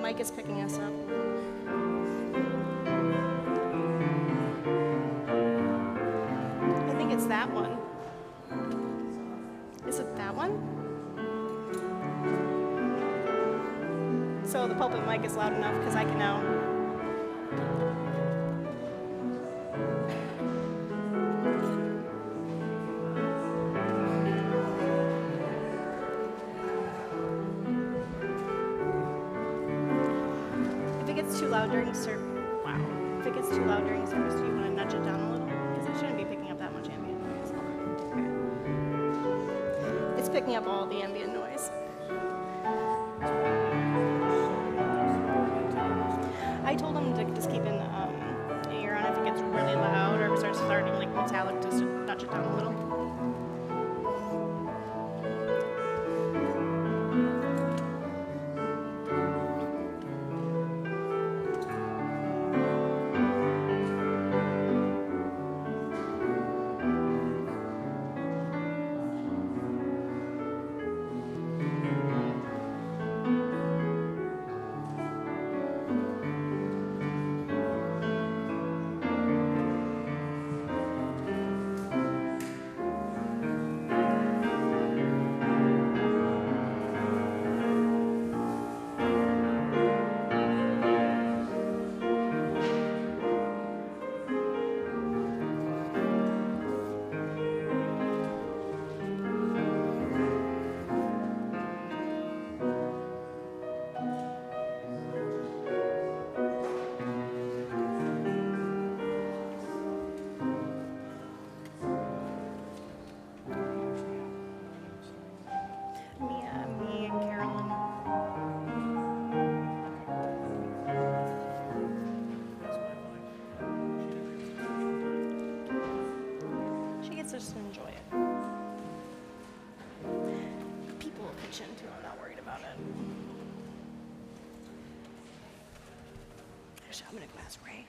mic is picking us up. I think it's that one. Is it that one? So the pulpit mic is loud enough because I can now. If it gets too loud during service, If it gets too loud during service, do you want to nudge it down a little? Because it shouldn't be picking up that much ambient noise. Okay. It's picking up all the ambient noise. I told him to just keep an ear on if it gets really loud or if it starts starting like metallic, just to nudge it down a little. Me and Carolyn. She gets to just enjoy it. People will pitch in too, I'm not worried about it. Actually, I'm gonna go ask Ray.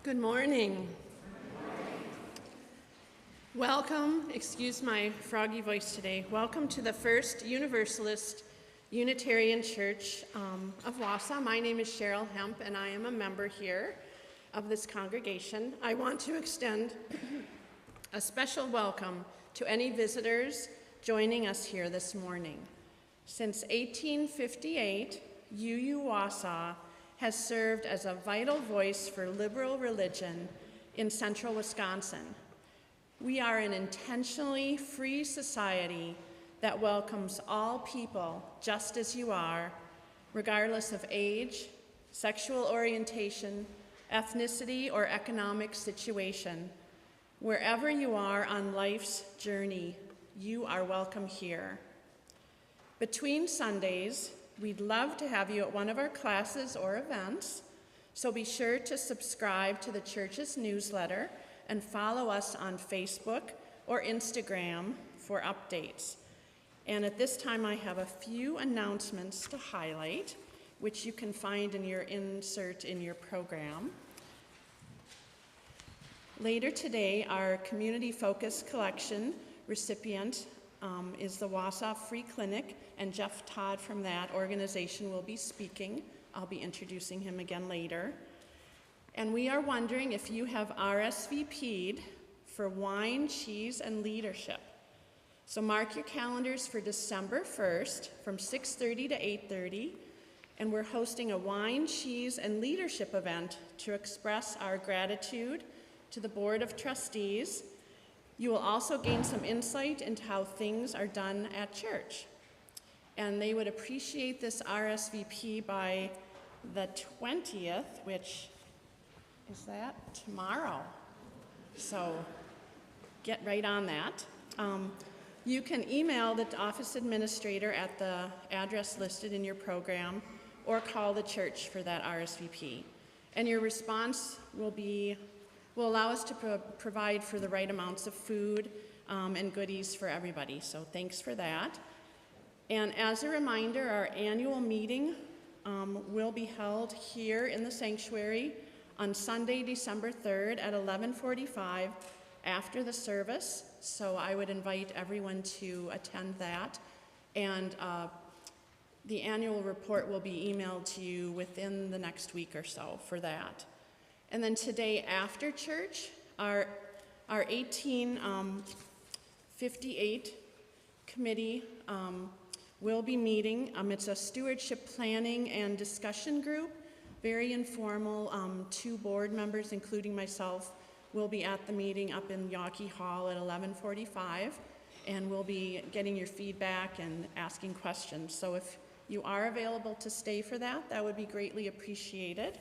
Good morning. Welcome, excuse my froggy voice today, welcome to the First Universalist Unitarian Church of Wausau. My name is 𝗕𝗿 and I am a member here of this congregation. I want to extend a special welcome to any visitors joining us here this morning. Since 1858, UU Wausau has served as a vital voice for liberal religion in central Wisconsin. We are an intentionally free society that welcomes all people just as you are, regardless of age, sexual orientation, ethnicity, or economic situation. Wherever you are on life's journey, you are welcome here. Between Sundays, we'd love to have you at one of our classes or events, so be sure to subscribe to the church's newsletter and follow us on Facebook or Instagram for updates. And at this time, I have a few announcements to highlight, which you can find in your insert in your program. Later today, our Community Focus Collection recipient is the Wausau Free Clinic, and Jeff Todd from that organization will be speaking. I'll be introducing him again later. And we are wondering if you have RSVP'd for Wine, Cheese, and Leadership. So mark your calendars for December 1st from 6:30 to 8:30, and we're hosting a Wine, Cheese, and Leadership event to express our gratitude to the Board of Trustees. You will also gain some insight into how things are done at church. And they would appreciate this RSVP by the 20th, which is that tomorrow. So get right on that. You can email the office administrator at the address listed in your program or call the church for that RSVP. And your response will allow us to provide for the right amounts of food and goodies for everybody. So thanks for that. And as a reminder, our annual meeting will be held here in the sanctuary on Sunday, December 3rd at 11:45 after the service. So I would invite everyone to attend that. And the annual report will be emailed to you within the next week or so for that. And then today after church, our 1858 committee will be meeting. It's a stewardship planning and discussion group, very informal. 2 board members, including myself, will be at the meeting up in Yawkey Hall at 11:45, and we'll be getting your feedback and asking questions. So if you are available to stay for that, that would be greatly appreciated.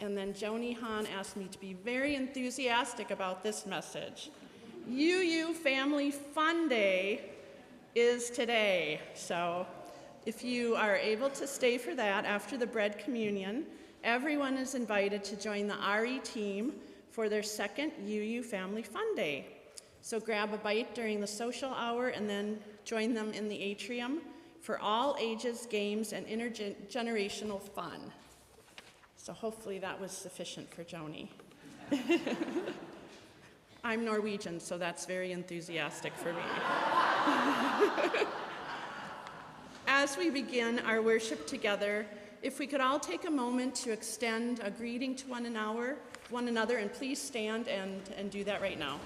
And then Joni Hahn asked me to be very enthusiastic about this message. UU Family Fun Day is today. So if you are able to stay for that after the bread communion, everyone is invited to join the RE team for their second UU Family Fun Day. So grab a bite during the social hour and then join them in the atrium for all ages, games, and intergenerational fun. So hopefully that was sufficient for Joni. I'm Norwegian, so that's very enthusiastic for me. As we begin our worship together, if we could all take a moment to extend a greeting to one another, and please stand and do that right now.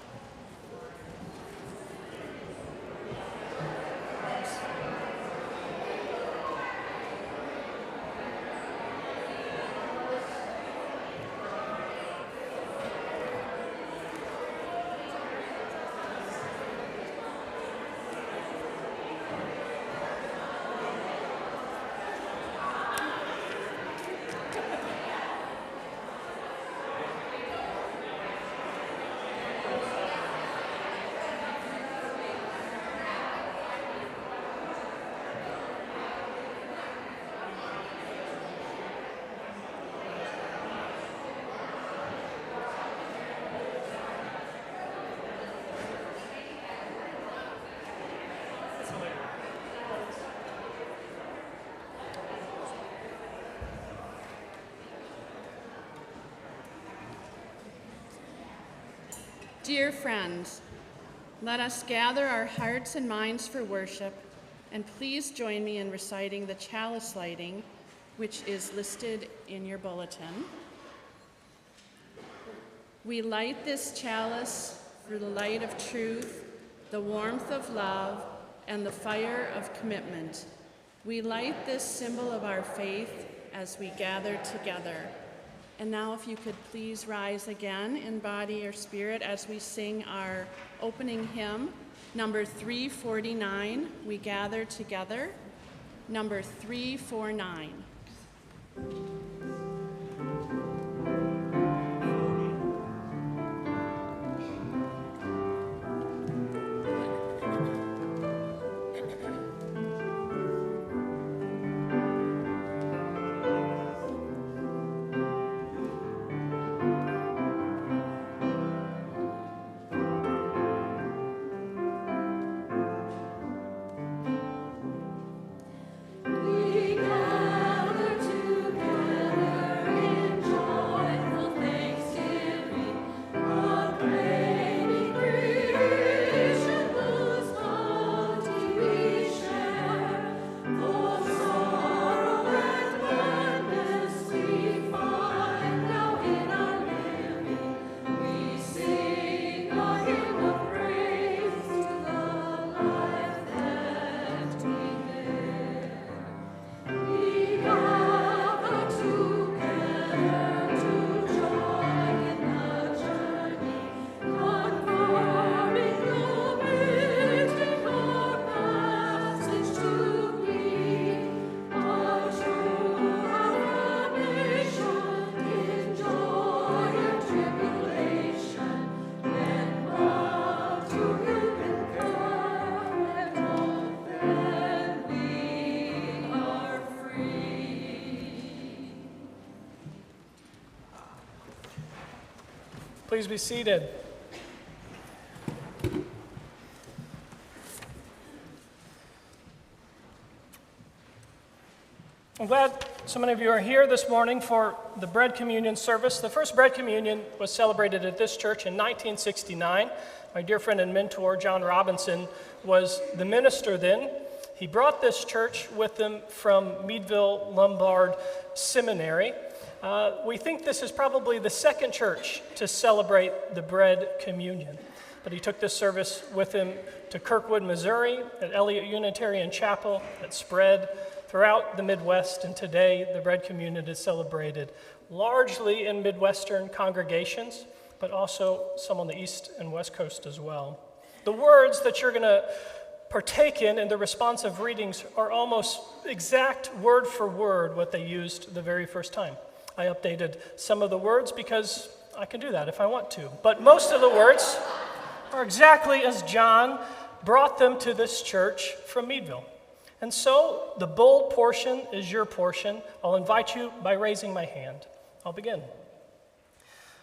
Dear friends, let us gather our hearts and minds for worship, and please join me in reciting the chalice lighting, which is listed in your bulletin. We light this chalice for the light of truth, the warmth of love, and the fire of commitment. We light this symbol of our faith as we gather together. And now if you could please rise again in body or spirit as we sing our opening hymn, number 349, We Gather Together, number 349. Please be seated. I'm glad so many of you are here this morning for the bread communion service. The first bread communion was celebrated at this church in 1969. My dear friend and mentor, John Robinson, was the minister then. He brought this church with him from Meadville Lombard Seminary. We think this is probably the second church to celebrate the bread communion. But he took this service with him to Kirkwood, Missouri, at Elliott Unitarian Chapel, at Spread, throughout the Midwest, and today the bread communion is celebrated largely in Midwestern congregations, but also some on the East and West Coast as well. The words that you're going to partake in the responsive readings are almost exact word for word what they used the very first time. I updated some of the words because I can do that if I want to. But most of the words are exactly as John brought them to this church from Meadville. And so the bold portion is your portion. I'll invite you by raising my hand. I'll begin.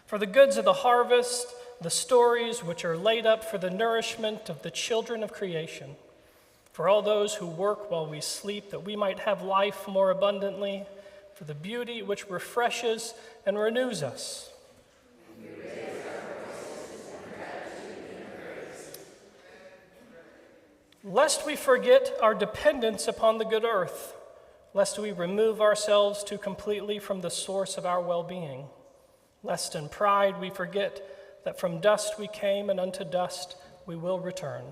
For the goods of the harvest, the stories which are laid up for the nourishment of the children of creation, for all those who work while we sleep, that we might have life more abundantly, for the beauty which refreshes and renews us. Lest we forget our dependence upon the good earth, lest we remove ourselves too completely from the source of our well-being, lest in pride we forget that from dust we came and unto dust we will return.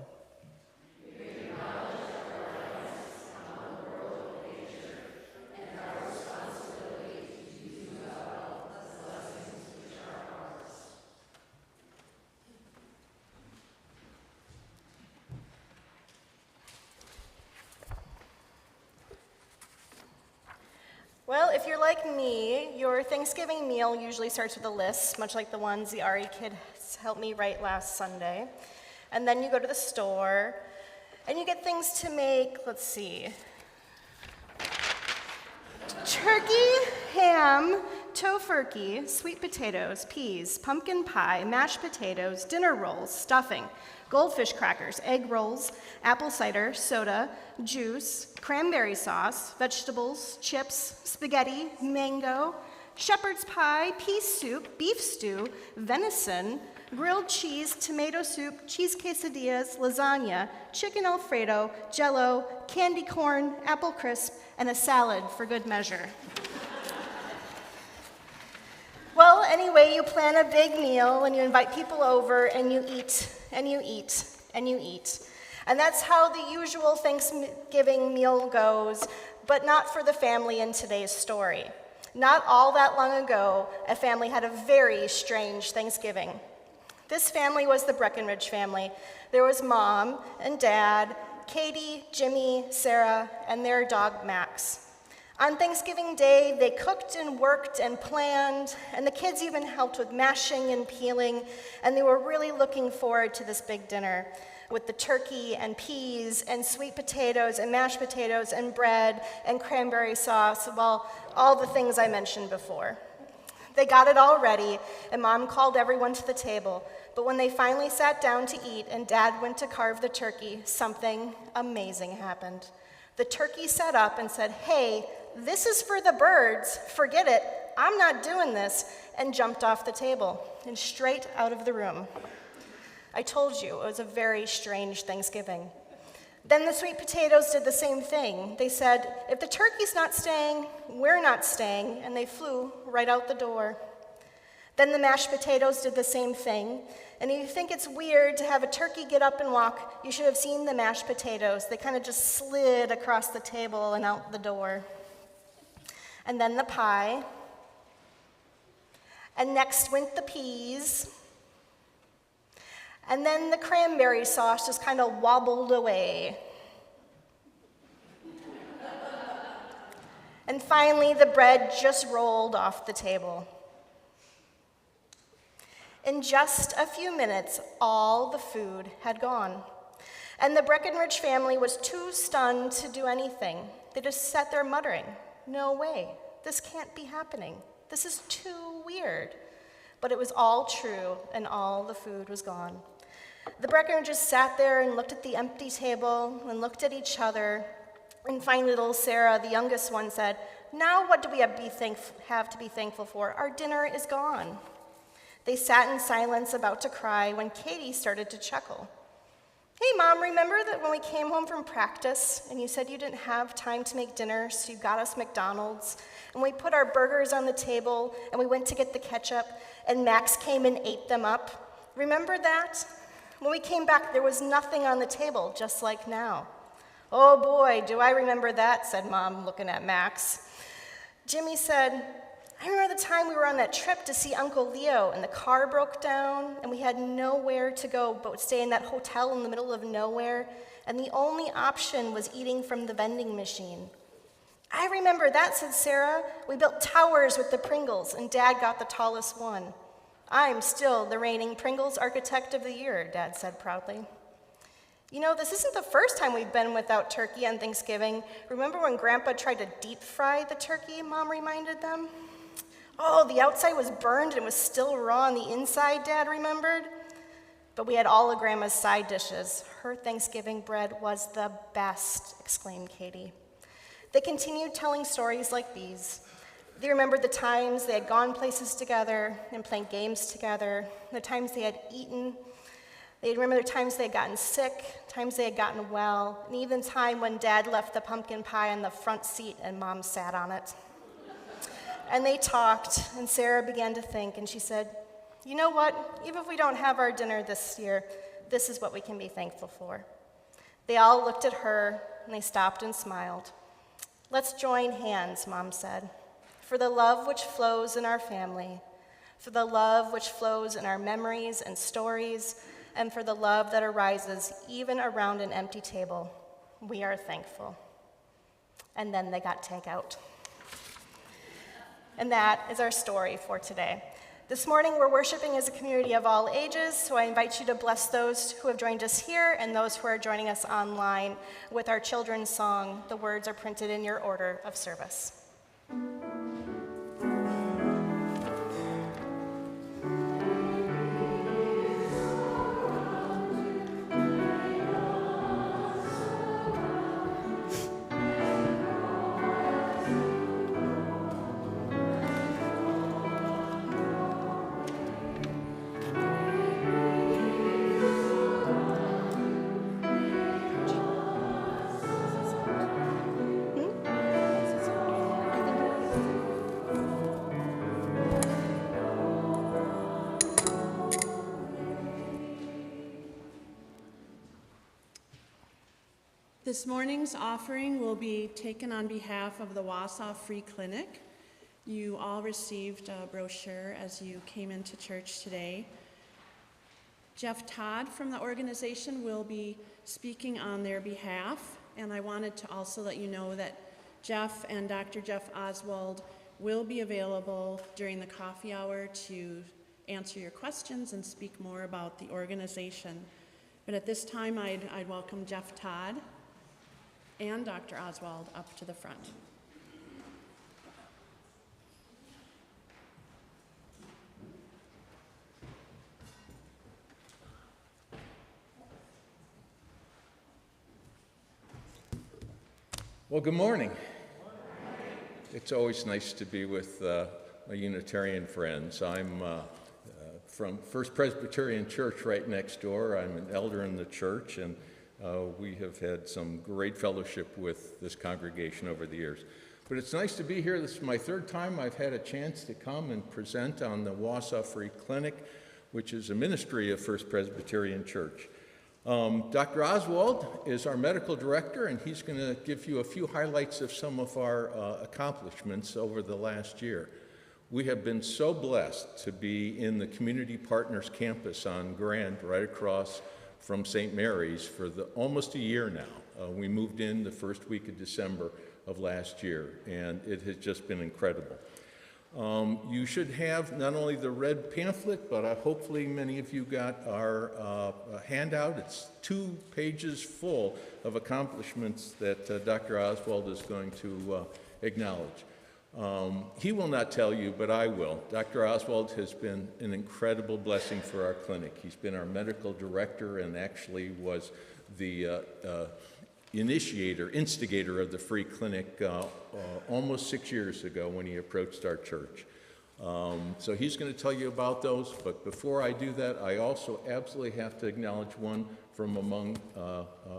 Well, if you're like me, your Thanksgiving meal usually starts with a list, much like the ones the 𝗲𝗲𝘃'𝗱 kids helped me write last Sunday. And then you go to the store, and you get things to make, let's see, turkey, ham, 𝗕𝗏𝘃𝗀, sweet potatoes, peas, pumpkin pie, mashed potatoes, dinner rolls, stuffing, goldfish crackers, egg rolls, apple cider, soda, juice, cranberry sauce, vegetables, chips, spaghetti, mango, shepherd's pie, pea soup, beef stew, venison, grilled cheese, tomato soup, cheese quesadillas, lasagna, chicken Alfredo, Jell-O, candy corn, apple crisp, and a salad for good measure. Well, anyway, you plan a big meal and you invite people over and you eat and you eat and you eat. And that's how the usual Thanksgiving meal goes, but not for the family in today's story. Not all that long ago, a family had a very strange Thanksgiving. This family was the Breckenridge family. There was Mom and Dad, Katie, Jimmy, Sarah, and their dog Max. On Thanksgiving Day, they cooked and worked and planned, and the kids even helped with mashing and peeling, and they were really looking forward to this big dinner with the turkey and peas and sweet potatoes and mashed potatoes and bread and cranberry sauce, well, all the things I mentioned before. They got it all ready, and Mom called everyone to the table, but when they finally sat down to eat and Dad went to carve the turkey, something amazing happened. The turkey sat up and said, "Hey, this is for the birds, forget it, I'm not doing this," and jumped off the table and straight out of the room. I told you, it was a very strange Thanksgiving. Then the sweet potatoes did the same thing. They said, "If the turkey's not staying, we're not staying," and they flew right out the door. Then the mashed potatoes did the same thing, and if you think it's weird to have a turkey get up and walk, you should have seen the mashed potatoes. They kind of just slid across the table and out the door. And then the pie, and next went the peas, and then the cranberry sauce just kind of wobbled away. And finally, the bread just rolled off the table. In just a few minutes, all the food had gone. And the Breckenridge family was too stunned to do anything. They just sat there muttering, "No way, this can't be happening. This is too weird." But it was all true, and all the food was gone. The Breckenridges sat there and looked at the empty table and looked at each other. And finally, little Sarah, the youngest one, said, "Now what do we have to be thankful for? Our dinner is gone." They sat in silence, about to cry, when Katie started to chuckle. "Hey, Mom, remember that when we came home from practice and you said you didn't have time to make dinner, so you got us McDonald's, and we put our burgers on the table and we went to get the ketchup, and Max came and ate them up? Remember that? When we came back, there was nothing on the table, just like now." "Oh boy, do I remember that," said Mom, looking at Max. Jimmy said, "I remember the time we were on that trip to see Uncle Leo, and the car broke down, and we had nowhere to go but would stay in that hotel in the middle of nowhere, and the only option was eating from the vending machine." "I remember that," said Sarah. "We built towers with the Pringles, and Dad got the tallest one." "I'm still the reigning Pringles Architect of the Year," Dad said proudly. "You know, this isn't the first time we've been without turkey on Thanksgiving. Remember when Grandpa tried to deep fry the turkey?" Mom reminded them. "Oh, the outside was burned and was still raw on the inside," Dad remembered. "But we had all of Grandma's side dishes. Her Thanksgiving bread was the best," exclaimed Katie. They continued telling stories like these. They remembered the times they had gone places together and played games together, the times they had eaten. They remember the times they had gotten sick, times they had gotten well, and even the time when Dad left the pumpkin pie on the front seat and Mom sat on it. And they talked, and Sarah began to think, and she said, "You know what? Even if we don't have our dinner this year, this is what we can be thankful for." They all looked at her, and they stopped and smiled. "Let's join hands," Mom said, "for the love which flows in our family, for the love which flows in our memories and stories, and for the love that arises even around an empty table. We are thankful." And then they got takeout. And that is our story for today. This morning, we're worshiping as a community of all ages, so I invite you to bless those who have joined us here and those who are joining us online with our children's song. The words are printed in your order of service. This morning's offering will be taken on behalf of the Wausau Free Clinic. You all received a brochure as you came into church today. Jeff Todd from the organization will be speaking on their behalf, and I wanted to also let you know that Jeff and Dr. 𝗥𝗲𝘃 will be available during the coffee hour to answer your questions and speak more about the organization. But at this time, I'd welcome Jeff Todd and Dr. 𝗥𝗲𝘃 up to the front. Well, good morning. It's always nice to be with my Unitarian friends. I'm from First Presbyterian Church right next door. I'm an elder in the church, and we have had some great fellowship with this congregation over the years. But it's nice to be here. This is my third time I've had a chance to come and present on the Wausau Free Clinic, which is a ministry of First Presbyterian Church. Dr. 𝗥𝗲𝘃 is our medical director, and he's going to give you a few highlights of some of our accomplishments over the last year. We have been so blessed to be in the Community Partners campus on Grand, right across from St. Mary's, for almost a year now. We moved in the first week of December of last year, and it has just been incredible. You should have not only the red pamphlet, but hopefully many of you got our handout. It's 2 pages full of accomplishments that Dr. 𝗥𝗲𝘃 is going to acknowledge. He will not tell you, but I will. Dr. 𝗥𝗲𝘃 has been an incredible blessing for our clinic. He's been our medical director and actually was the instigator of the free clinic almost 6 years ago when he approached our church. So he's going to tell you about those, but before I do that, I also absolutely have to acknowledge one from among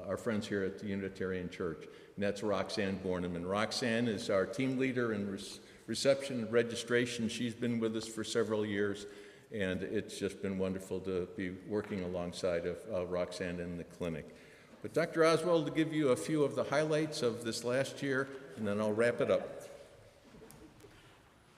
our friends here at the Unitarian Church, and that's Roxanne Borneman. Roxanne is our team leader in reception and registration. She's been with us for several years, and it's just been wonderful to be working alongside of Roxanne in the clinic. But Dr. 𝗥𝗲𝘃 will give you a few of the highlights of this last year, and then I'll wrap it up.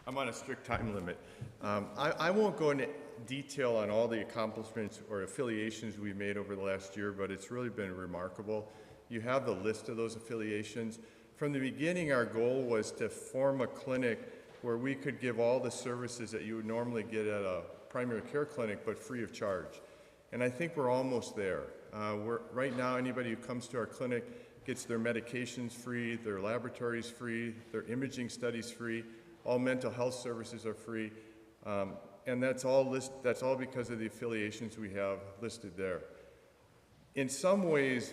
I'm on a strict time limit. I won't go into detail on all the accomplishments or affiliations we've made over the last year, but it's really been remarkable. You have the list of those affiliations. From the beginning, our goal was to form a clinic where we could give all the services that you would normally get at a primary care clinic, but free of charge. And I think we're almost there. Right now, anybody who comes to our clinic gets their medications free, their laboratories free, their imaging studies free, all mental health services are free, and that's all because of the affiliations we have listed there. In some ways,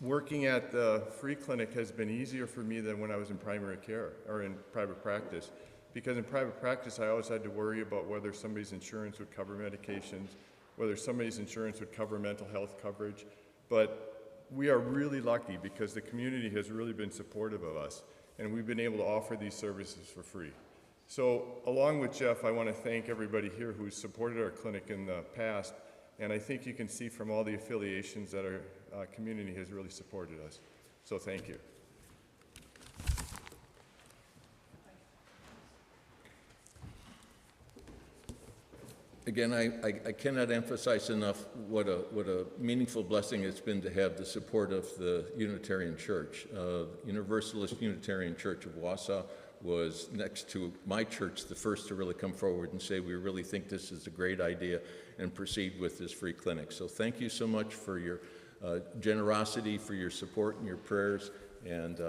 working at the free clinic has been easier for me than when I was in primary care or in private practice, because in private practice, I always had to worry about whether somebody's insurance would cover medications, whether somebody's insurance would cover mental health coverage. But we are really lucky because the community has really been supportive of us, and we've been able to offer these services for free. So along with Jeff, I want to thank everybody here who's supported our clinic in the past, and I think you can see from all the affiliations that our community has really supported us. So thank you. Again, I cannot emphasize enough what a meaningful blessing it's been to have the support of the Unitarian Church. Universalist Unitarian Church of Wausau was, next to my church, the first to really come forward and say, we really think this is a great idea, and proceed with this free clinic. So thank you so much for your generosity, for your support and your prayers, and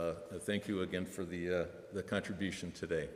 thank you again for the contribution today.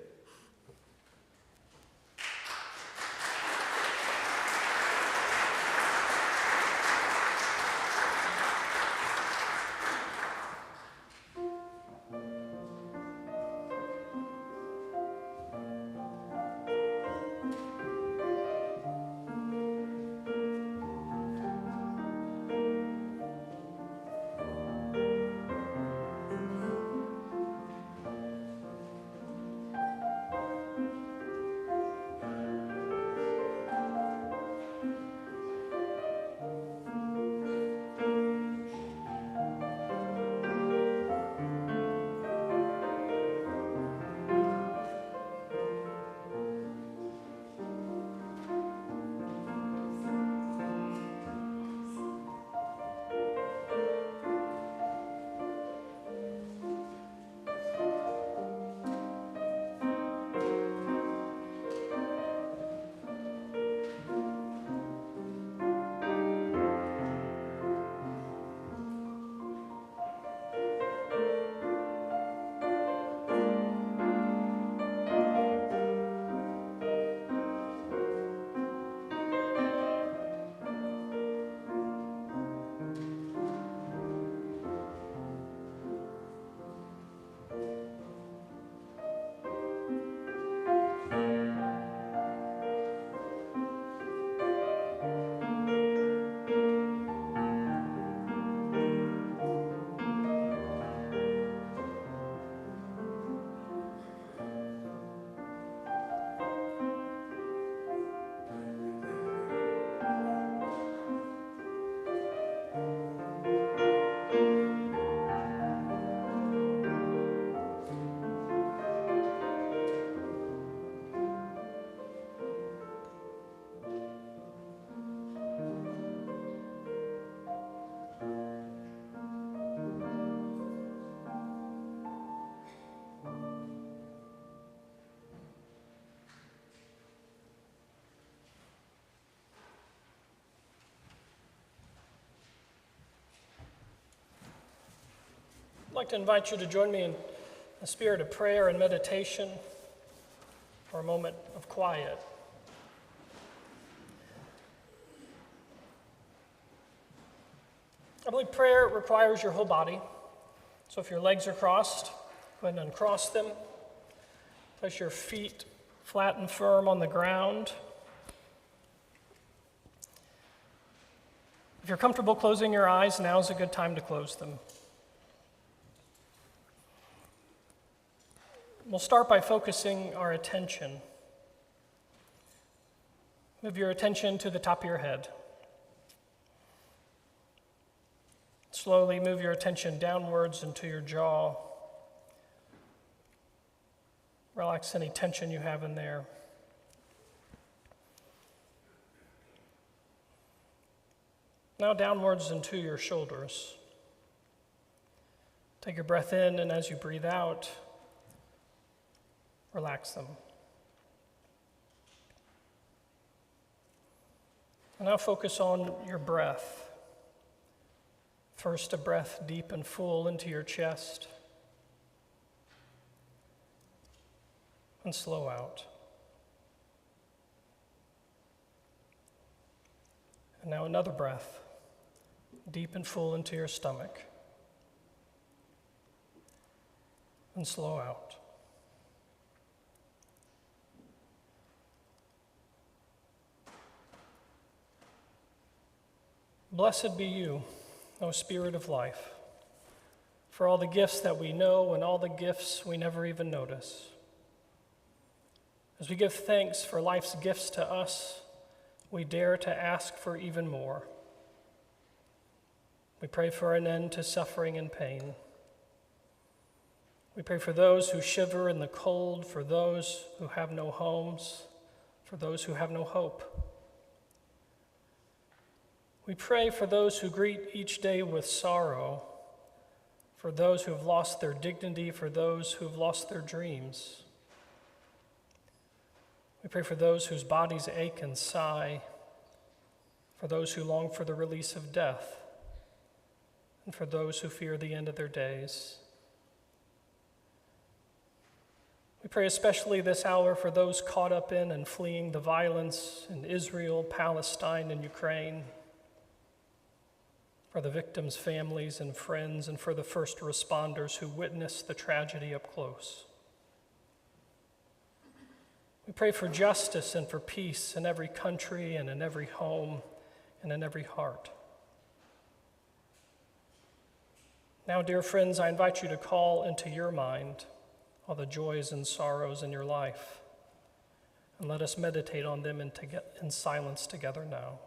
like to invite you to join me in a spirit of prayer and meditation for a moment of quiet. I believe prayer requires your whole body. So if your legs are crossed, go ahead and uncross them. Place your feet flat and firm on the ground. If you're comfortable closing your eyes, now is a good time to close them. We'll start by focusing our attention. Move your attention to the top of your head. Slowly move your attention downwards into your jaw. Relax any tension you have in there. Now downwards into your shoulders. Take your breath in, and as you breathe out, relax them. And now focus on your breath. First, a breath deep and full into your chest, and slow out. And now another breath, deep and full into your stomach, and slow out. Blessed be you, O Spirit of life, for all the gifts that we know and all the gifts we never even notice. As we give thanks for life's gifts to us, we dare to ask for even more. We pray for an end to suffering and pain. We pray for those who shiver in the cold, for those who have no homes, for those who have no hope. We pray for those who greet each day with sorrow, for those who have lost their dignity, for those who have lost their dreams. We pray for those whose bodies ache and sigh, for those who long for the release of death, and for those who fear the end of their days. We pray especially this hour for those caught up in and fleeing the violence in Israel, Palestine, and Ukraine, for the victims' families and friends, and for the first responders who witnessed the tragedy up close. We pray for justice and for peace in every country and in every home and in every heart. Now, dear friends, I invite you to call into your mind all the joys and sorrows in your life, and let us meditate on them in silence together now.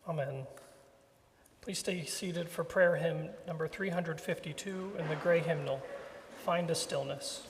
Amen. Please stay seated for prayer hymn number 352 in the gray hymnal, Find a Stillness.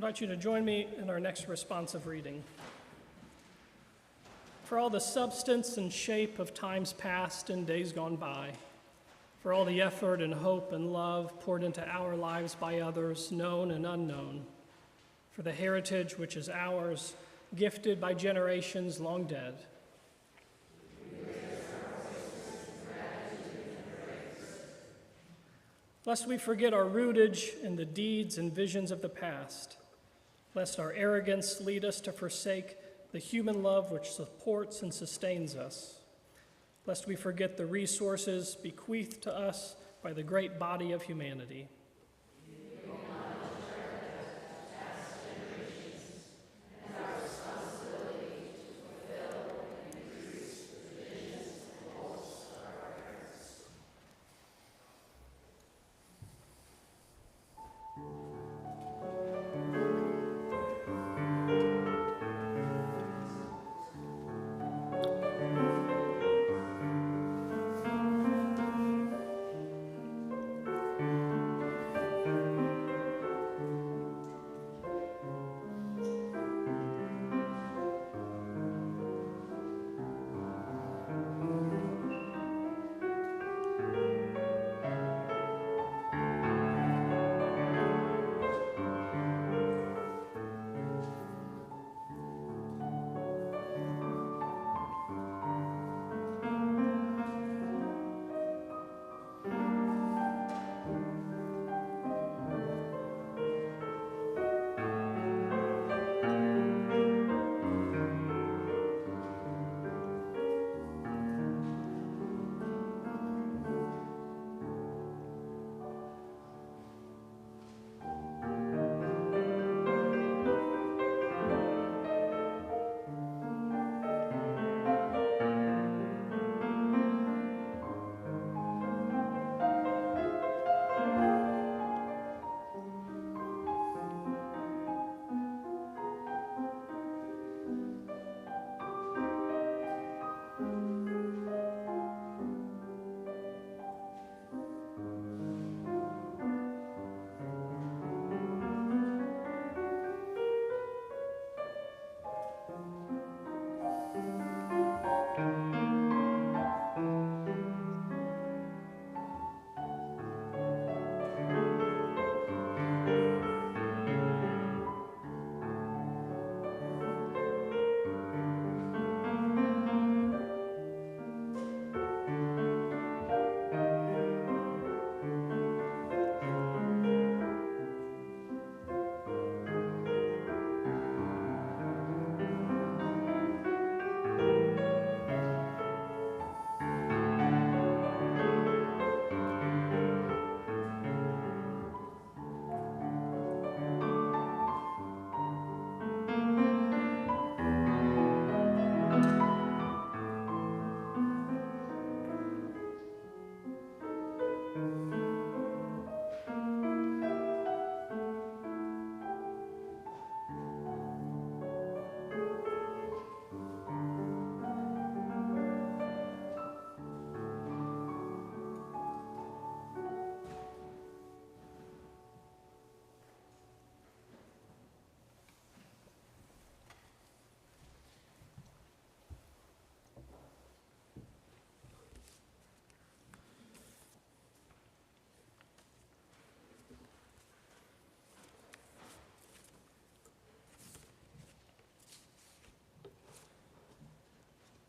invite you to join me in our next responsive reading. For all the substance and shape of times past and days gone by, for all the effort and hope and love poured into our lives by others, known and unknown, for the heritage which is ours, gifted by generations long dead. Lest we forget our rootage in the deeds and visions of the past, lest our arrogance lead us to forsake the human love which supports and sustains us, lest we forget the resources bequeathed to us by the great body of humanity.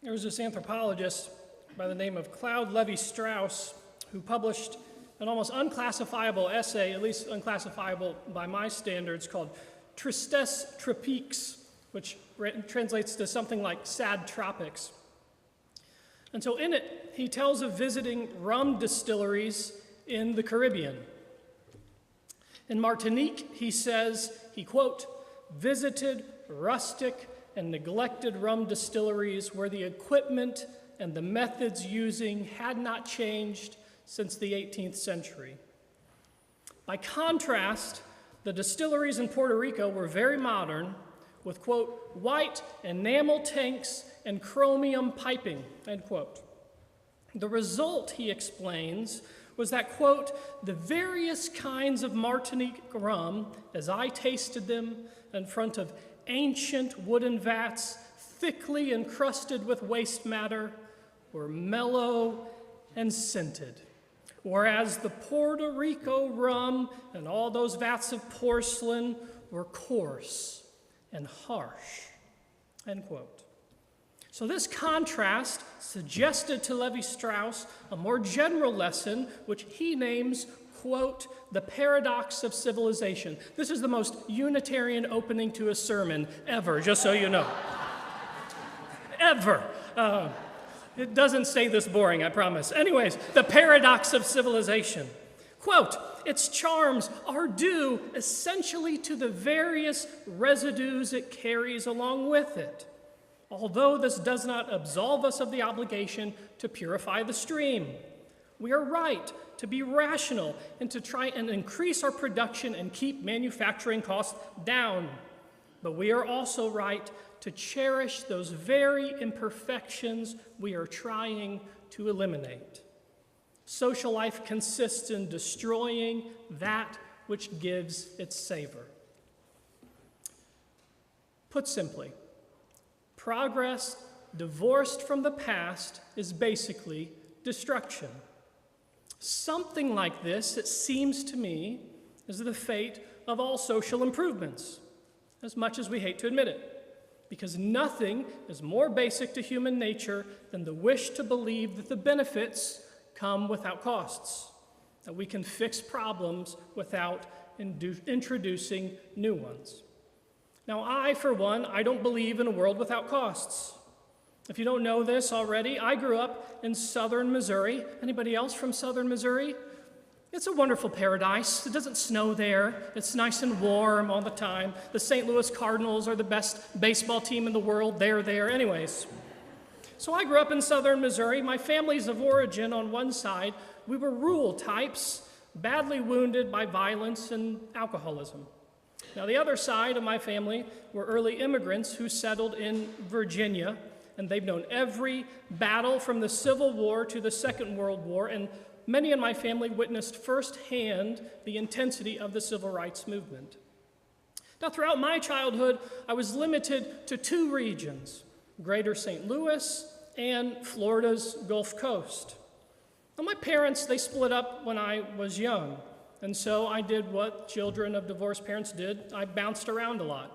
There was this anthropologist by the name of Claude Lévi-Strauss who published an almost unclassifiable essay, at least unclassifiable by my standards, called 𝗪𝗓𝑐𝗄 tropiques, which translates to something like sad tropics. And so in it, he tells of visiting rum distilleries in the Caribbean. In Martinique, he says, he, quote, visited rustic and neglected rum distilleries where the equipment and the methods using had not changed since the 18th century. By contrast, the distilleries in Puerto Rico were very modern, with, quote, white enamel tanks and chromium piping, end quote. The result, he explains, was that, quote, "the various kinds of Martinique rum, as I tasted them in front of ancient wooden vats, thickly encrusted with waste matter, were mellow and scented, whereas the Puerto Rico rum and all those vats of porcelain were coarse and harsh," end quote. So this contrast suggested to Lévi-Strauss a more general lesson, which he names, quote, "the paradox of civilization." This is the most Unitarian opening to a sermon ever, just so you know. Ever. It doesn't say this boring, I promise. Anyways, the paradox of civilization. Quote, "its charms are due essentially to the various residues it carries along with it, although this does not absolve us of the obligation to purify the stream. We are right to be rational and to try and increase our production and keep manufacturing costs down. But we are also right to cherish those very imperfections we are trying to eliminate. Social life consists in destroying that which gives its savor." Put simply, progress divorced from the past is basically destruction. Something like this, it seems to me, is the fate of all social improvements, as much as we hate to admit it, because nothing is more basic to human nature than the wish to believe that the benefits come without costs, that we can fix problems without introducing new ones. Now, I, for one, I don't believe in a world without costs. If you don't know this already, I grew up in southern Missouri. Anybody else from southern Missouri? It's a wonderful paradise. It doesn't snow there. It's nice and warm all the time. The St. Louis Cardinals are the best baseball team in the world. They're there. Anyways, so I grew up in southern Missouri. My family's of origin on one side. We were rural types, badly wounded by violence and alcoholism. Now, the other side of my family were early immigrants who settled in Virginia, and they've known every battle from the Civil War to the Second World War, and many in my family witnessed firsthand the intensity of the civil rights movement. Now, throughout my childhood, I was limited to two regions, Greater St. Louis and Florida's Gulf Coast. Now, my parents, they split up when I was young. And so I did what children of divorced parents did. I bounced around a lot.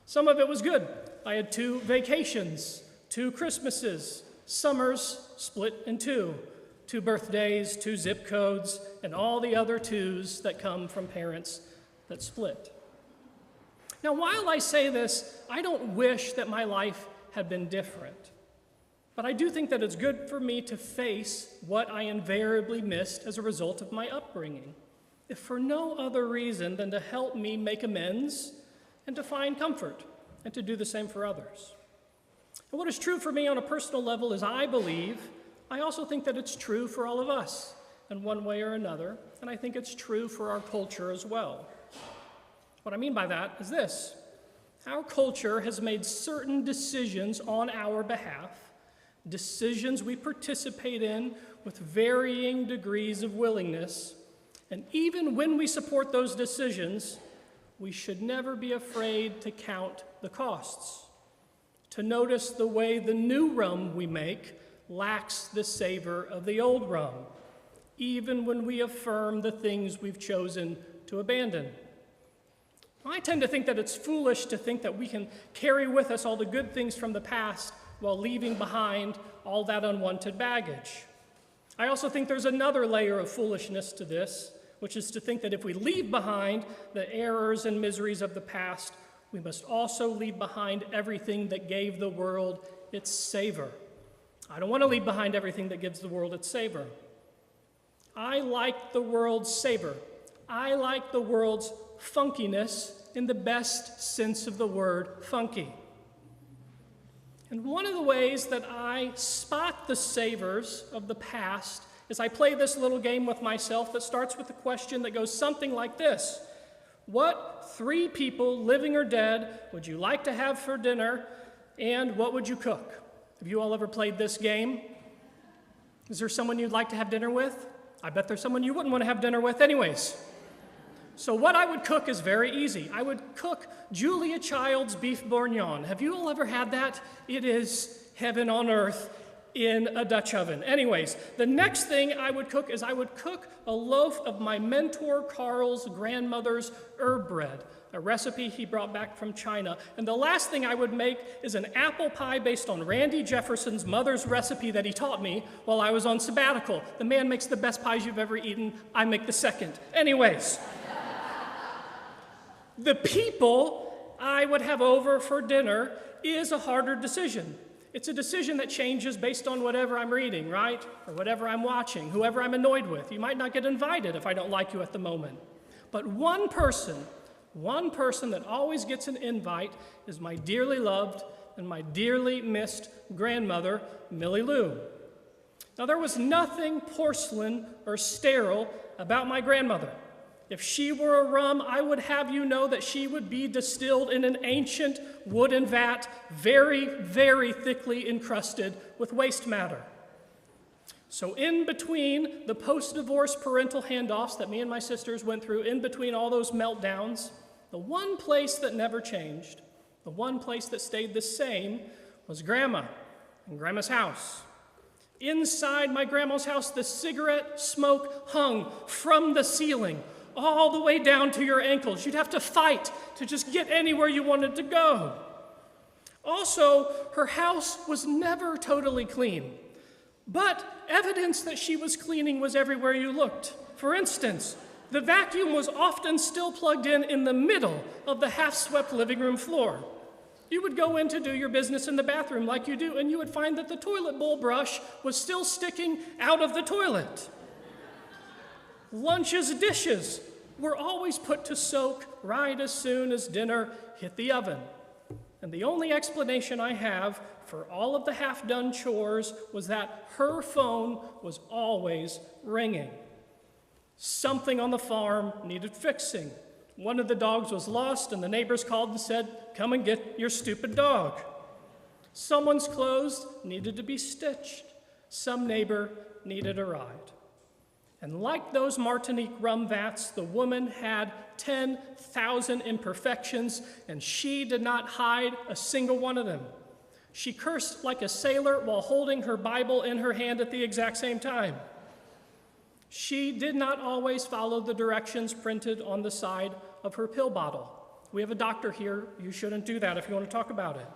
Some of it was good. I had 2 vacations, 2 Christmases, summers split in 2 birthdays, 2 zip codes, and all the other 2s that come from parents that split. Now, while I say this, I don't wish that my life had been different. But I do think that it's good for me to face what I invariably missed as a result of my upbringing, if for no other reason than to help me make amends and to find comfort and to do the same for others. And what is true for me on a personal level is I also think that it's true for all of us in one way or another, and I think it's true for our culture as well. What I mean by that is this: our culture has made certain decisions on our behalf, decisions we participate in with varying degrees of willingness. And even when we support those decisions, we should never be afraid to count the costs, to notice the way the new rum we make lacks the savor of the old rum, even when we affirm the things we've chosen to abandon. I tend to think that it's foolish to think that we can carry with us all the good things from the past while leaving behind all that unwanted baggage. I also think there's another layer of foolishness to this, which is to think that if we leave behind the errors and miseries of the past, we must also leave behind everything that gave the world its savor. I don't want to leave behind everything that gives the world its savor. I like the world's savor. I like the world's funkiness in the best sense of the word funky. And one of the ways that I spot the savors of the past is I play this little game with myself that starts with a question that goes something like this: what 3 people, living or dead, would you like to have for dinner, and what would you cook? Have you all ever played this game? Is there someone you'd like to have dinner with? I bet there's someone you wouldn't want to have dinner with anyways. So what I would cook is very easy. I would cook Julia Child's beef bourguignon. Have you all ever had that? It is heaven on earth in a Dutch oven. Anyways, the next thing I would cook is I would cook a loaf of my mentor Carl's grandmother's herb bread, a recipe he brought back from China. And the last thing I would make is an apple pie based on Randy Jefferson's mother's recipe that he taught me while I was on sabbatical. The man makes the best pies you've ever eaten. I make the second. Anyways, the people I would have over for dinner is a harder decision. It's a decision that changes based on whatever I'm reading, right? Or whatever I'm watching, whoever I'm annoyed with. You might not get invited if I don't like you at the moment. But one person that always gets an invite is my dearly loved and my dearly missed grandmother, Millie Lou. Now, there was nothing porcelain or sterile about my grandmother. If she were a rum, I would have you know that she would be distilled in an ancient wooden vat, very, very thickly encrusted with waste matter. So in between the post-divorce parental handoffs that me and my sisters went through, in between all those meltdowns, the one place that never changed, the one place that stayed the same, was Grandma and Grandma's house. Inside my grandma's house, the cigarette smoke hung from the ceiling all the way down to your ankles. You'd have to fight to just get anywhere you wanted to go. Also, her house was never totally clean, but evidence that she was cleaning was everywhere you looked. For instance, the vacuum was often still plugged in the middle of the half-swept living room floor. You would go in to do your business in the bathroom like you do, and you would find that the toilet bowl brush was still sticking out of the toilet. Lunch's dishes were always put to soak right as soon as dinner hit the oven. And the only explanation I have for all of the half-done chores was that her phone was always ringing. Something on the farm needed fixing. One of the dogs was lost, and the neighbors called and said, "Come and get your stupid dog." Someone's clothes needed to be stitched. Some neighbor needed a ride. And like those Martinique rum vats, the woman had 10,000 imperfections, and she did not hide a single one of them. She cursed like a sailor while holding her Bible in her hand at the exact same time. She did not always follow the directions printed on the side of her pill bottle. We have a doctor here. You shouldn't do that if you want to talk about it.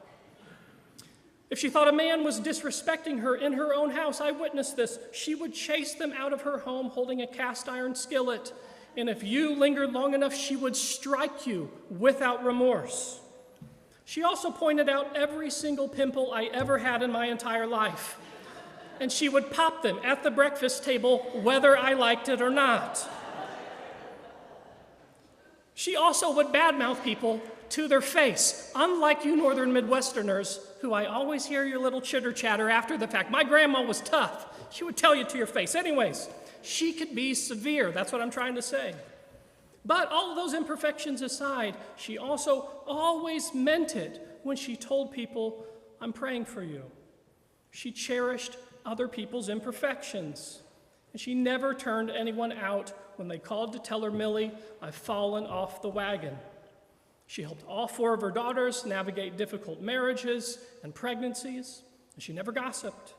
If she thought a man was disrespecting her in her own house, I witnessed this. She would chase them out of her home holding a cast iron skillet. And if you lingered long enough, she would strike you without remorse. She also pointed out every single pimple I ever had in my entire life. And she would pop them at the breakfast table, whether I liked it or not. She also would badmouth people to their face, unlike you Northern Midwesterners, who I always hear your little chitter-chatter after the fact. My grandma was tough. She would tell you to your face. Anyways, she could be severe. That's what I'm trying to say. But all of those imperfections aside, she also always meant it when she told people, "I'm praying for you." She cherished other people's imperfections. And she never turned anyone out when they called to tell her, "Millie, I've fallen off the wagon." She helped all 4 of her daughters navigate difficult marriages and pregnancies, and she never gossiped.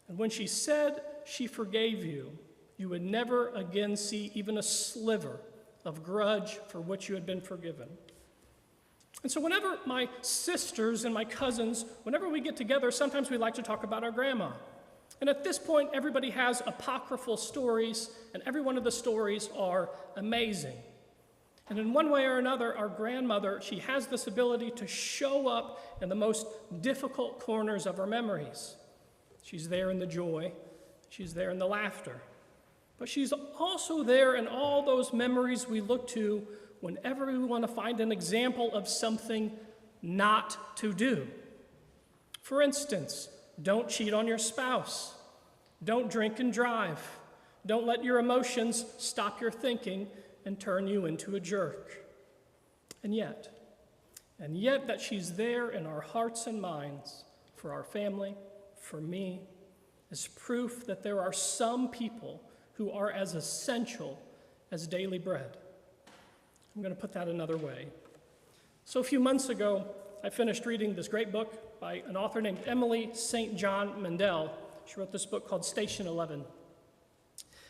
And when she said she forgave you, you would never again see even a sliver of grudge for which you had been forgiven. And so whenever my sisters and my cousins, whenever we get together, sometimes we like to talk about our grandma. And at this point, everybody has apocryphal stories, and every one of the stories are amazing. And in one way or another, our grandmother, she has this ability to show up in the most difficult corners of our memories. She's there in the joy, she's there in the laughter, but she's also there in all those memories we look to whenever we want to find an example of something not to do. For instance, don't cheat on your spouse. Don't drink and drive. Don't let your emotions stop your thinking and turn you into a jerk. And yet that she's there in our hearts and minds for our family, for me, is proof that there are some people who who are as essential as daily bread. I'm going to put that another way. So a few months ago, I finished reading this great book by an author named Emily St. John Mandel. She wrote this book called Station 11.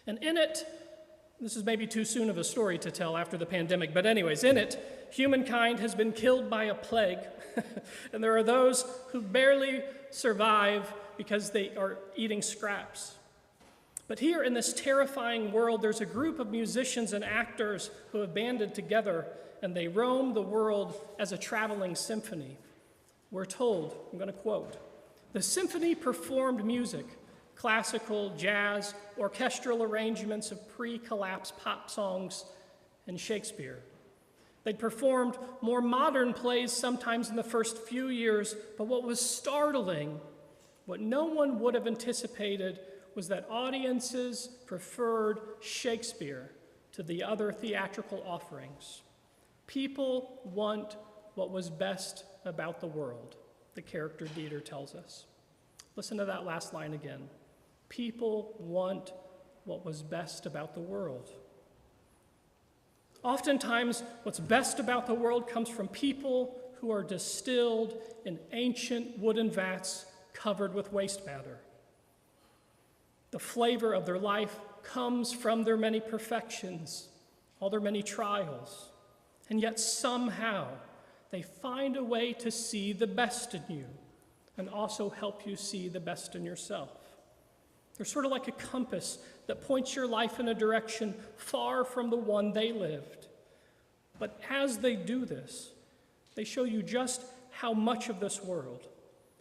And in it, this is maybe too soon of a story to tell after the pandemic, but anyways, in it, humankind has been killed by a plague, and there are those who barely survive because they are eating scraps. But here in this terrifying world, there's a group of musicians and actors who have banded together, and they roam the world as a traveling symphony. We're told, I'm going to quote, "The symphony performed music, classical, jazz, orchestral arrangements of pre-collapse pop songs, and Shakespeare. They'd performed more modern plays sometimes in the first few years, but what was startling, what no one would have anticipated, was that audiences preferred Shakespeare to the other theatrical offerings. People want what was best about the world," the character Dieter tells us. Listen to that last line again. People want what was best about the world. Oftentimes, what's best about the world comes from people who are distilled in ancient wooden vats covered with waste matter. The flavor of their life comes from their many perfections, all their many trials, and yet somehow they find a way to see the best in you and also help you see the best in yourself. They're sort of like a compass that points your life in a direction far from the one they lived. But as they do this, they show you just how much of this world,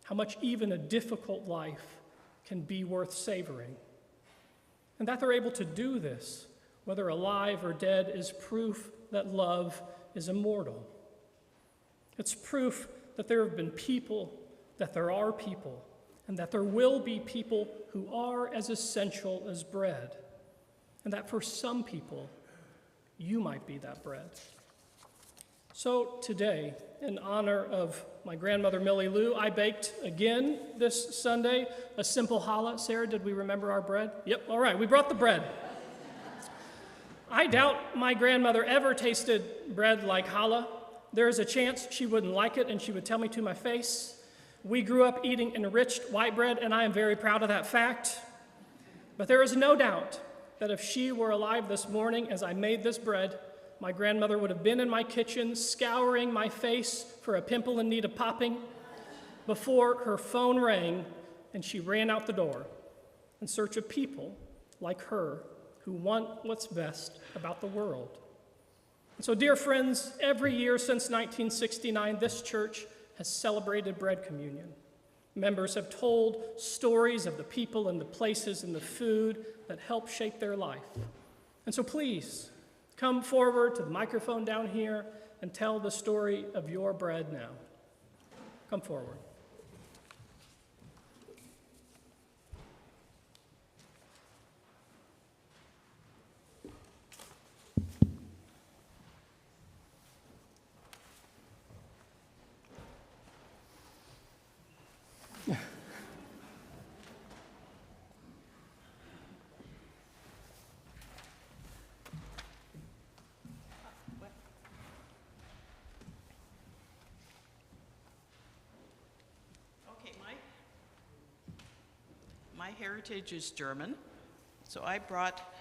how much even a difficult life can be worth savoring. And that they're able to do this, whether alive or dead, is proof that love is immortal. It's proof that there have been people, that there are people, and that there will be people who are as essential as bread, and that for some people, you might be that bread. So today, in honor of my grandmother Millie Lou, I baked again this Sunday a simple challah. Sarah, did we remember our bread? Yep, all right, we brought the bread. I doubt my grandmother ever tasted bread like challah. There is a chance she wouldn't like it and she would tell me to my face. We grew up eating enriched white bread, and I am very proud of that fact. But there is no doubt that if she were alive this morning as I made this bread, my grandmother would have been in my kitchen scouring my face for a pimple in need of popping before her phone rang and she ran out the door in search of people like her who want what's best about the world. And so, dear friends, every year since 1969, this church has celebrated bread communion. Members have told stories of the people and the places and the food that help shape their life. And so please, come forward to the microphone down here and tell the story of your bread now. Come forward. My heritage is German, so I brought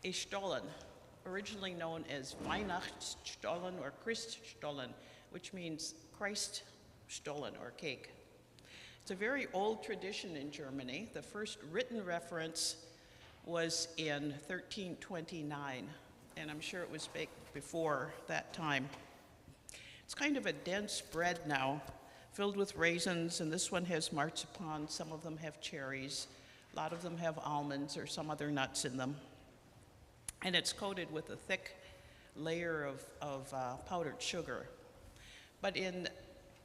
a Stollen, originally known as Weihnachtsstollen or Christstollen, which means Christ Stollen or cake. It's a very old tradition in Germany. The first written reference was in 1329, and I'm sure it was baked before that time. It's kind of a dense bread now, filled with raisins, and this one has marzipan, some of them have cherries, a lot of them have almonds or some other nuts in them. And it's coated with a thick layer of powdered sugar. But in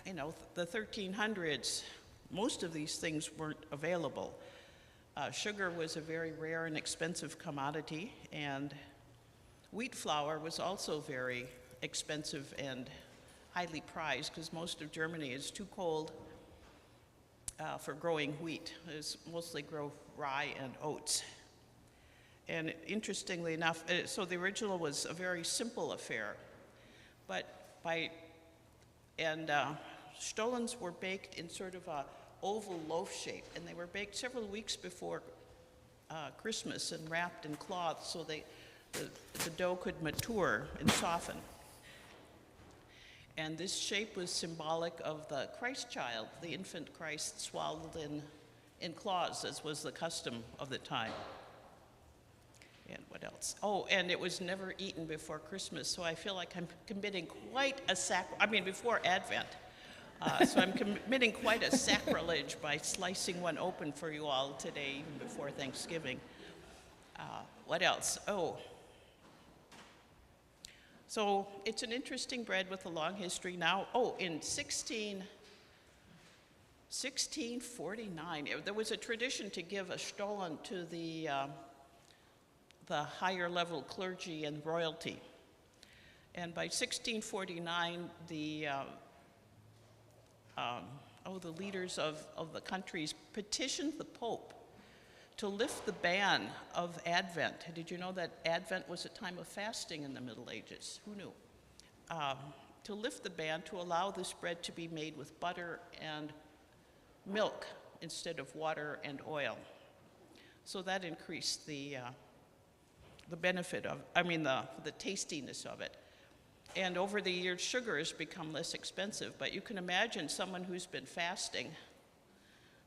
the 1300s, most of these things weren't available. Sugar was a very rare and expensive commodity, and wheat flour was also very expensive and highly prized because most of Germany is too cold for growing wheat. It's mostly grow rye and oats. And interestingly enough, so the original was a very simple affair, but Stollens were baked in sort of a oval loaf shape, and they were baked several weeks before Christmas and wrapped in cloth so the dough could mature and soften. And this shape was symbolic of the Christ child, the infant Christ swaddled in cloths, as was the custom of the time. And what else? Oh, and it was never eaten before Christmas, so I feel like I'm committing quite a before Advent. So I'm committing quite a sacrilege by slicing one open for you all today, even before Thanksgiving. What else? Oh. So it's an interesting bread with a long history now. Oh, in 1649, there was a tradition to give a stollen to the higher level clergy and royalty. And by 1649, the leaders of the countries petitioned the Pope to lift the ban of Advent. Did you know that Advent was a time of fasting in the Middle Ages? Who knew? To lift the ban to allow this bread to be made with butter and milk instead of water and oil. So that increased the benefit of, the tastiness of it. And over the years, sugar has become less expensive, but you can imagine someone who's been fasting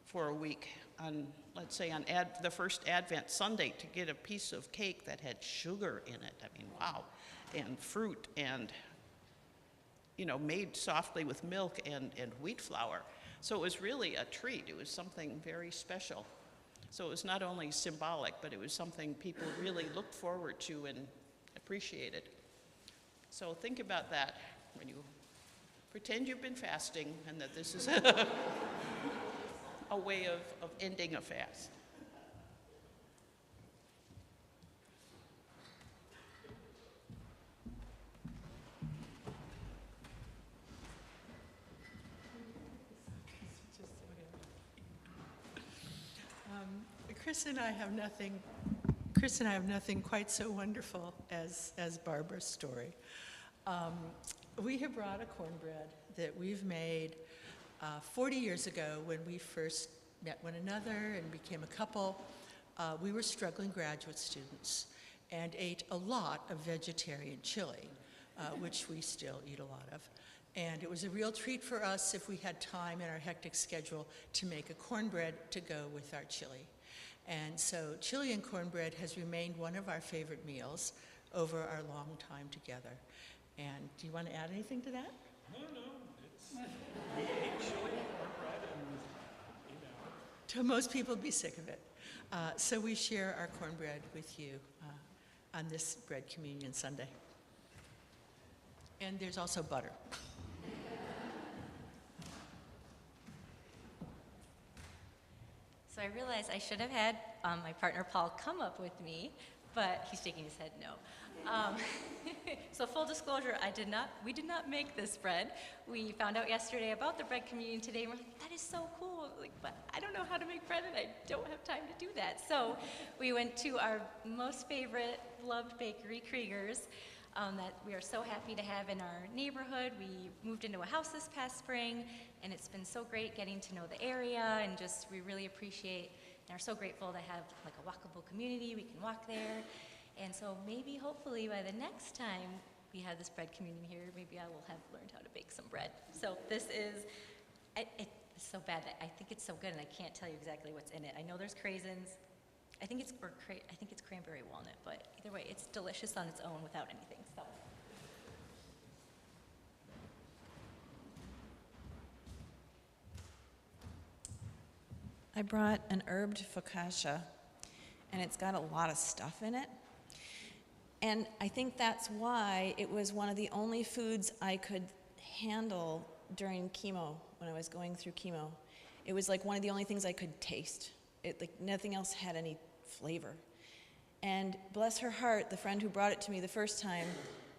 for a week on, let's say, on the first Advent Sunday to get a piece of cake that had sugar in it. I mean, wow. And fruit and, made softly with milk and wheat flour. So it was really a treat. It was something very special. So it was not only symbolic, but it was something people really looked forward to and appreciated. So think about that when you pretend you've been fasting and that this is a way of ending a fast. Chris and I have nothing quite so wonderful as Barbara's story. We have brought a cornbread that we've made 40 years ago when we first met one another and became a couple. We were struggling graduate students and ate a lot of vegetarian chili, which we still eat a lot of. And it was a real treat for us if we had time in our hectic schedule to make a cornbread to go with our chili. And so chili and cornbread has remained one of our favorite meals over our long time together. And do you want to add anything to that? No, we ate chili and cornbread and, Most people would be sick of it. So we share our cornbread with you on this bread communion Sunday. And there's also butter. So I realized I should have had my partner Paul come up with me, but he's shaking his head no. So full disclosure, we did not make this bread. We found out yesterday about the bread communion today, and we're like, that is so cool. Like, but I don't know how to make bread, and I don't have time to do that. So we went to our most favorite, loved bakery, 𝗕𝗄𝘃's, that we are so happy to have in our neighborhood. We moved into a house this past spring, and it's been so great getting to know the area, and just we really appreciate and are so grateful to have like a walkable community. We can walk there. And so maybe, hopefully, by the next time we have this bread communion here, maybe I will have learned how to bake some bread. So this is, it's so bad that I think it's so good, and I can't tell you exactly what's in it. I know there's craisins. I think it's cranberry walnut, but either way, it's delicious on its own without anything. So. I brought an 𝗪𝗂𝘀𝗃, and it's got a lot of stuff in it. And I think that's why it was one of the only foods I could handle during chemo, when I was going through chemo. It was like one of the only things I could taste. Like nothing else had any flavor. And bless her heart, the friend who brought it to me the first time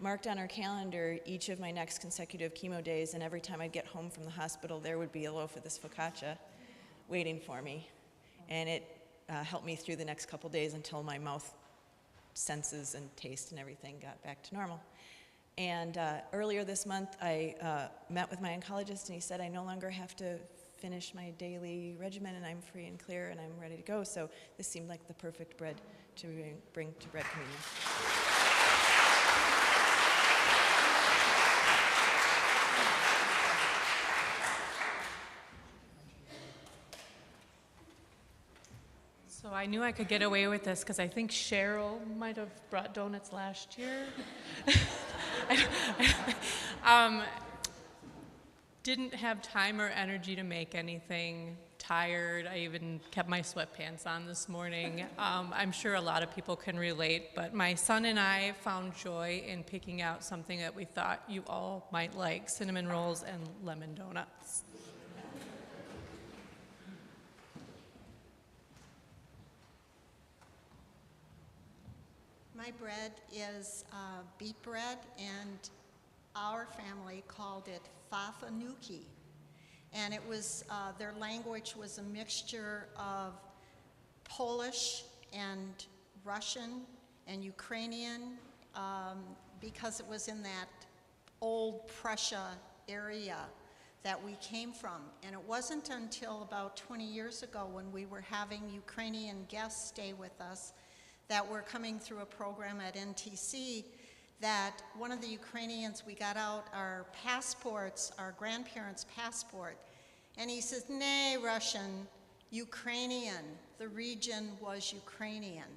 marked on her calendar each of my next consecutive chemo days, and every time I'd get home from the hospital, there would be a loaf of this focaccia waiting for me. And it helped me through the next couple days until my mouth senses and taste and everything got back to normal. And earlier this month, I met with my oncologist, and he said I no longer have to finish my daily regimen, and I'm free and clear, and I'm ready to go. So this seemed like the perfect bread to bring to bread communion. So I knew I could get away with this because I think Cheryl might have brought donuts last year. Didn't have time or energy to make anything, tired. I even kept my sweatpants on this morning. I'm sure a lot of people can relate, but my son and I found joy in picking out something that we thought you all might like, cinnamon rolls and lemon donuts. My bread is beet bread, and our family called it 𝗙𝗲𝘃𝗱. And it was, their language was a mixture of Polish and Russian and Ukrainian, because it was in that old Prussia area that we came from. And it wasn't until about 20 years ago, when we were having Ukrainian guests stay with us, that were coming through a program at NTC, that one of the Ukrainians, we got out our passports, our grandparents' passport, and he says, "Nay, Russian, Ukrainian." The region was Ukrainian.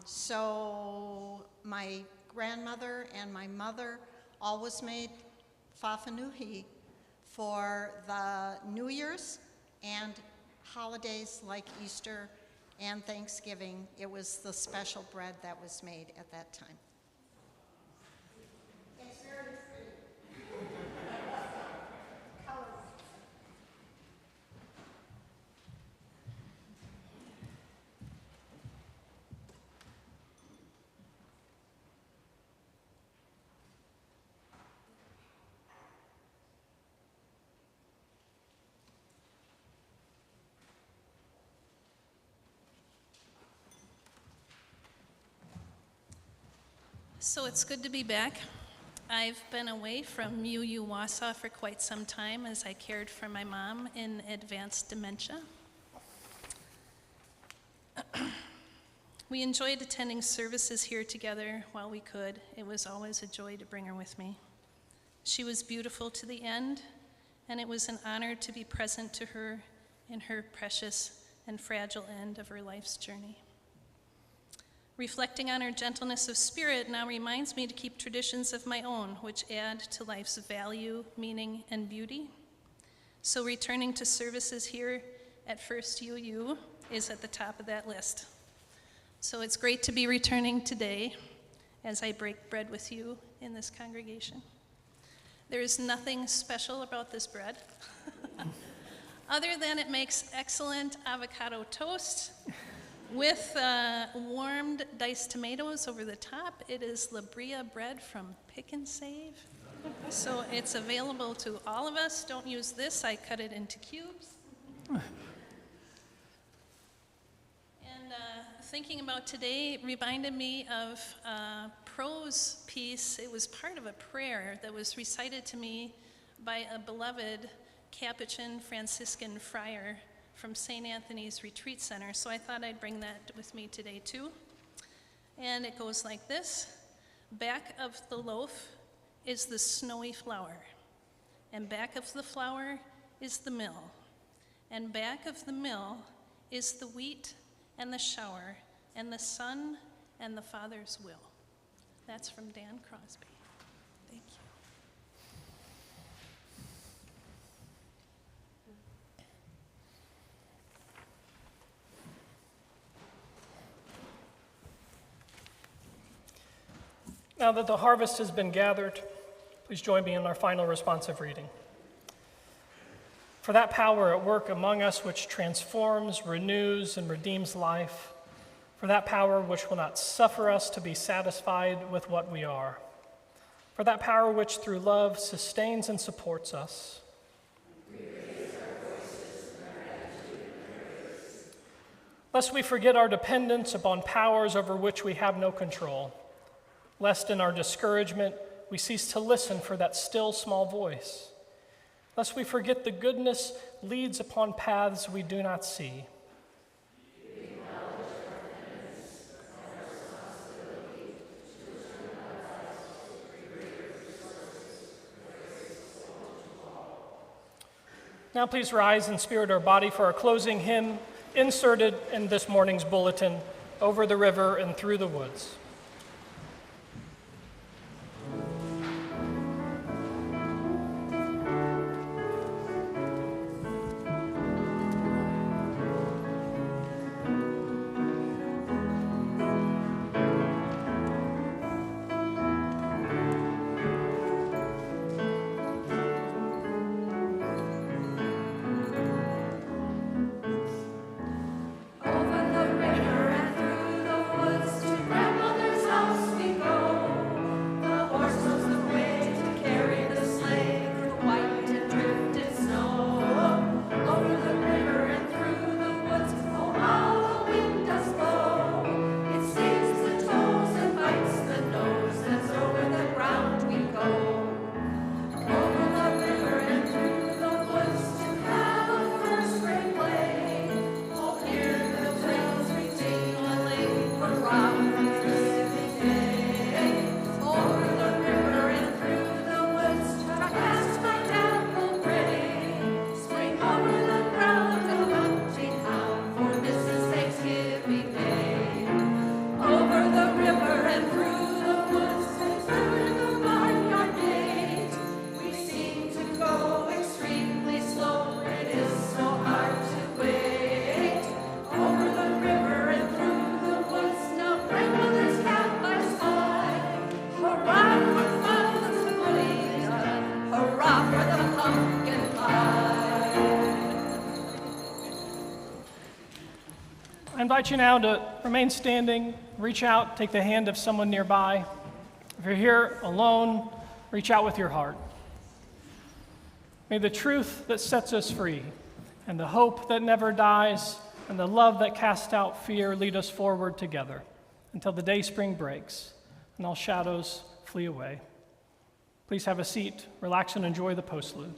So my grandmother and my mother always made 𝗙𝗲𝘃𝗱 for the New Year's and holidays like Easter and Thanksgiving. It was the special bread that was made at that time. It's very pretty. Colors. So it's good to be back. I've been away from UU Wausau for quite some time as I cared for my mom in advanced dementia. We enjoyed attending services here together while we could. It was always a joy to bring her with me. She was beautiful to the end, and it was an honor to be present to her in her precious and fragile end of her life's journey. Reflecting on her gentleness of spirit now reminds me to keep traditions of my own, which add to life's value, meaning, and beauty. So returning to services here at First UU is at the top of that list. So it's great to be returning today as I break bread with you in this congregation. There is nothing special about this bread, other than it makes excellent avocado toast with warmed diced tomatoes over the top. It is 𝗪𝘂𝘀 bread from Pick and Save. So it's available to all of us. Don't use this, I cut it into cubes. And thinking about today reminded me of a prose piece. It was part of a prayer that was recited to me by a beloved Capuchin Franciscan friar from St. Anthony's Retreat Center, so I thought I'd bring that with me today too. And it goes like this: back of the loaf is the snowy flour, and back of the flour is the mill, and back of the mill is the wheat and the shower, and the Son and the Father's will. That's from Dan Crosby. Thank you. Now that the harvest has been gathered, please join me in our final responsive reading. For that power at work among us which transforms, renews, and redeems life, for that power which will not suffer us to be satisfied with what we are, for that power which through love sustains and supports us, lest we forget our dependence upon powers over which we have no control, lest in our discouragement we cease to listen for that still small voice, lest we forget the goodness leads upon paths we do not see. Now please rise in spirit or body for our closing hymn inserted in this morning's bulletin, Over the River and Through the Woods. I invite you now to remain standing, reach out, take the hand of someone nearby. If you're here alone, reach out with your heart. May the truth that sets us free, and the hope that never dies, and the love that casts out fear lead us forward together until the day spring breaks and all shadows flee away. Please have a seat, relax, and enjoy the postlude.